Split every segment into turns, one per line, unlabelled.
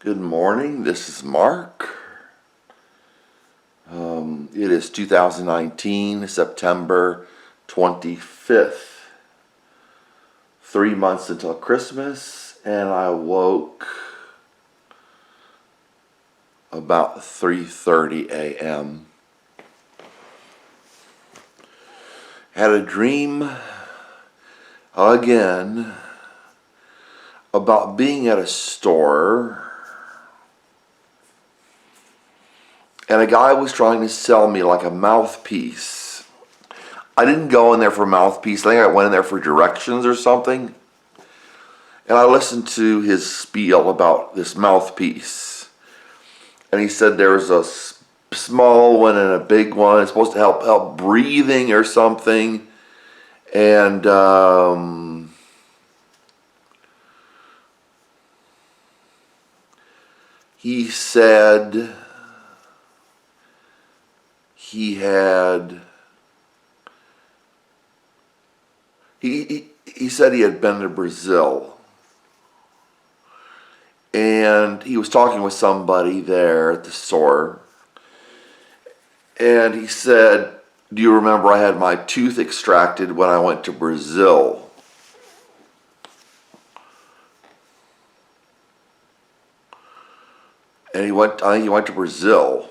Good morning, this is Mark. It is 2019, September 25th. 3 months until Christmas, and I woke about 3:30 a.m. Had a dream again about being at a store. And a guy was trying to sell me like a mouthpiece. I didn't go in there for a mouthpiece. I think I went in there for directions or something. And I listened to his spiel about this mouthpiece. And he said there's a small one and a big one. It's supposed to help breathing or something. And he said he said he had been to Brazil, and he was talking with somebody there at the store, and he said, "Do you remember I had my tooth extracted when I went to Brazil?" And I think he went to Brazil.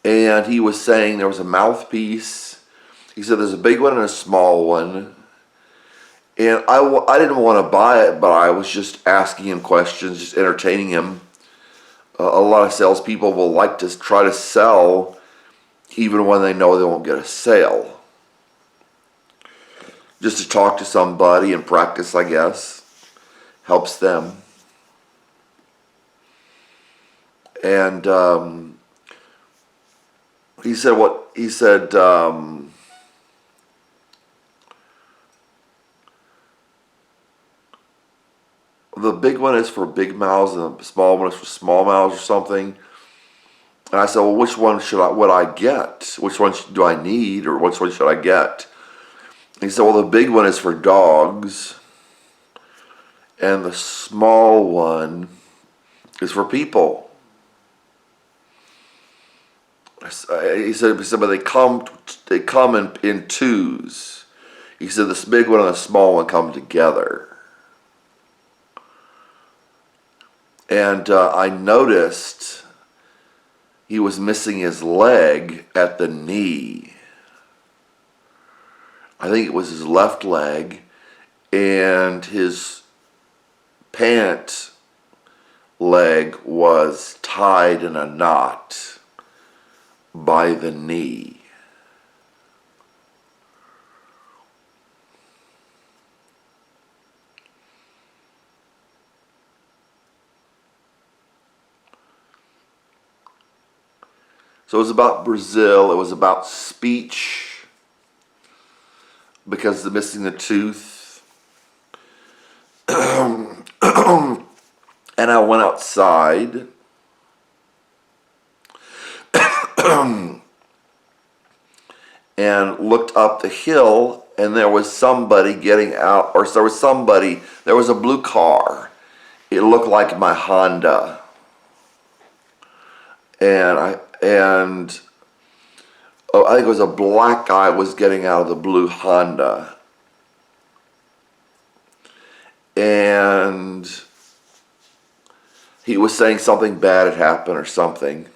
And he was saying there was a mouthpiece. He said there's a big one and a small one. And I didn't want to buy it, but I was just asking him questions, just entertaining him. A lot of salespeople will like to try to sell even when they know they won't get a sale. Just to talk to somebody and practice, I guess, helps them. And he said the big one is for big mouths and the small one is for small mouths or something. And I said, well, which one would I get? Which one do I need, or which one should I get? And he said, well, the big one is for dogs, and the small one is for people. He said, but they come in twos. He said, this big one and the small one come together. And I noticed he was missing his leg at the knee. I think it was his left leg, and his pant leg was tied in a knot by the knee. So it was about Brazil. It was about speech because of missing the tooth. And I went outside and looked up the hill, and there was somebody getting out, or there was a blue car. It looked like my Honda. I think it was a black guy was getting out of the blue Honda. And he was saying something bad had happened or something.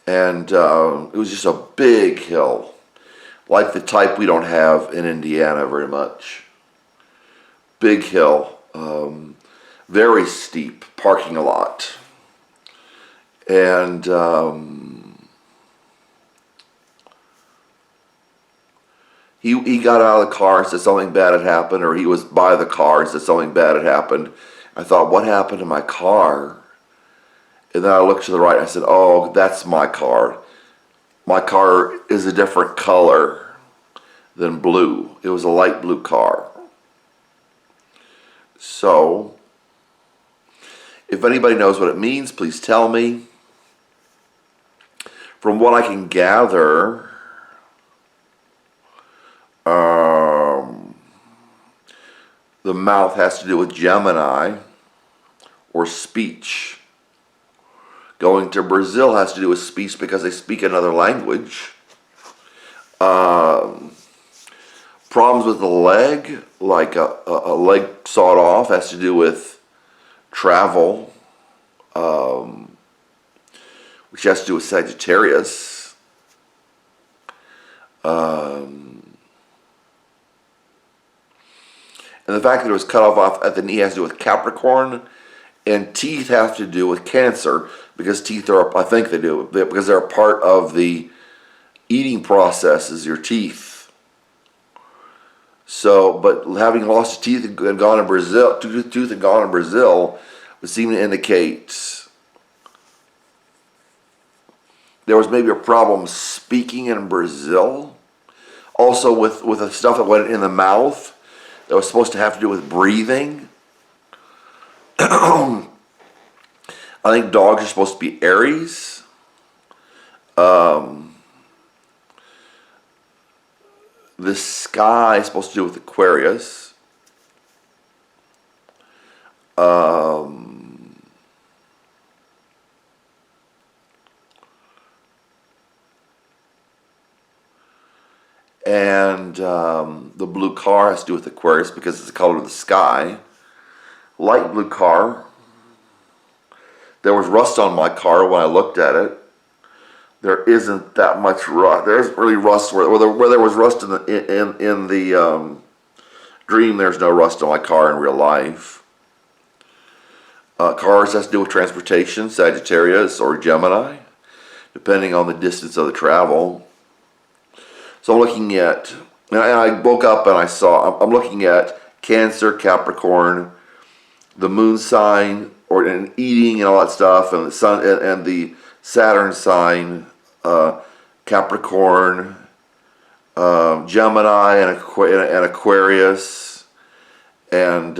And it was just a big hill, like the type we don't have in Indiana very much. Big hill, very steep, parking lot. And he got out of the car and said something bad had happened, or he was by the car and said something bad had happened. I thought, what happened to my car? And then I looked to the right and I said, oh, that's my car. My car is a different color than blue. It was a light blue car. So, if anybody knows what it means, please tell me. From what I can gather, the mouth has to do with Gemini. or speech. Going to Brazil has to do with speech because they speak another language. Problems with the leg, like a leg sawed off, has to do with travel, which has to do with Sagittarius. And the fact that it was cut off at the knee has to do with Capricorn. And teeth have to do with Cancer, because teeth are, I think they do, because they're a part of the eating process is your teeth. So, but having lost a tooth and gone in Brazil, tooth and gone in Brazil, would seem to indicate there was maybe a problem speaking in Brazil. Also with the stuff that went in the mouth that was supposed to have to do with breathing. I think dogs are supposed to be Aries. The sky is supposed to do with Aquarius. And the blue car has to do with Aquarius because it's the color of the sky. Light blue car. There was rust on my car when I looked at it. There isn't that much rust. There's really rust where there was rust in the dream. There's no rust on my car in real life. Cars has to do with transportation, Sagittarius or Gemini, depending on the distance of the travel. So I'm looking at, and I woke up and I'm looking at Cancer, Capricorn, the moon sign, and eating and all that stuff, and the sun and the Saturn sign, Capricorn, Gemini, and Aquarius, and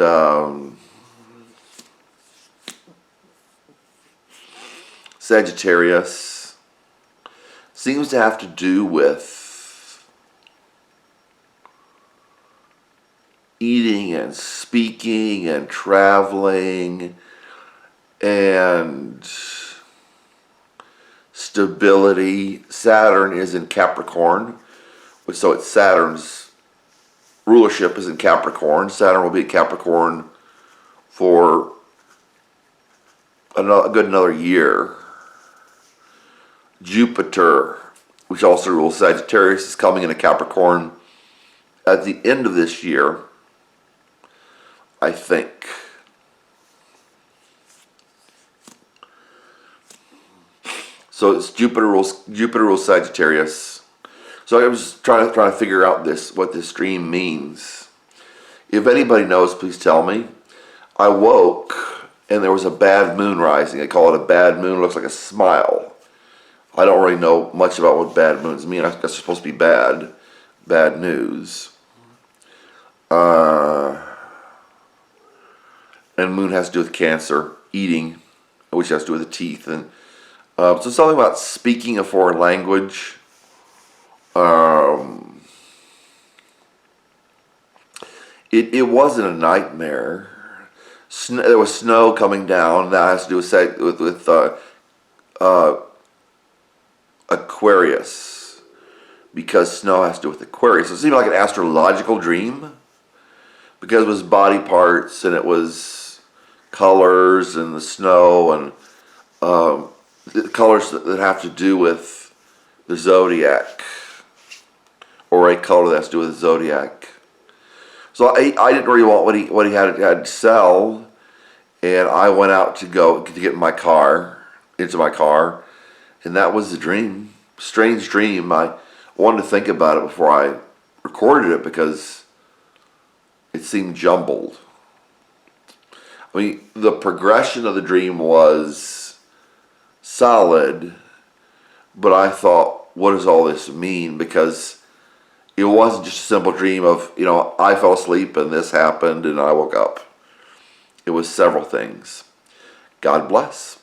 Sagittarius. Seems to have to do with eating and speaking and traveling and stability. Saturn is in Capricorn, so it's Saturn's rulership is in Capricorn. Saturn will be in Capricorn for a good another year. Jupiter, which also rules Sagittarius, is coming into Capricorn at the end of this year, I think. So it's Jupiter rules Sagittarius. So I was trying to figure out what this dream means. If anybody knows, please tell me. I woke and there was a bad moon rising. I call it a bad moon. It looks like a smile. I don't really know much about what bad moons mean. I guess it's supposed to be bad news. And moon has to do with Cancer, eating, which has to do with the teeth. And so something about speaking a foreign language. It wasn't a nightmare. There was snow coming down. That has to do with Aquarius, because snow has to do with Aquarius. So it seemed like an astrological dream because it was body parts and it was colors and the snow and the colors that have to do with the zodiac, or a color that has to do with the zodiac. So I didn't really want what he had to sell, and I went out to get into my car, and that was the dream. Strange dream. I wanted to think about it before I recorded it because it seemed jumbled. I mean, the progression of the dream was solid, but I thought, what does all this mean? Because it wasn't just a simple dream of, I fell asleep and this happened and I woke up. It was several things. God bless.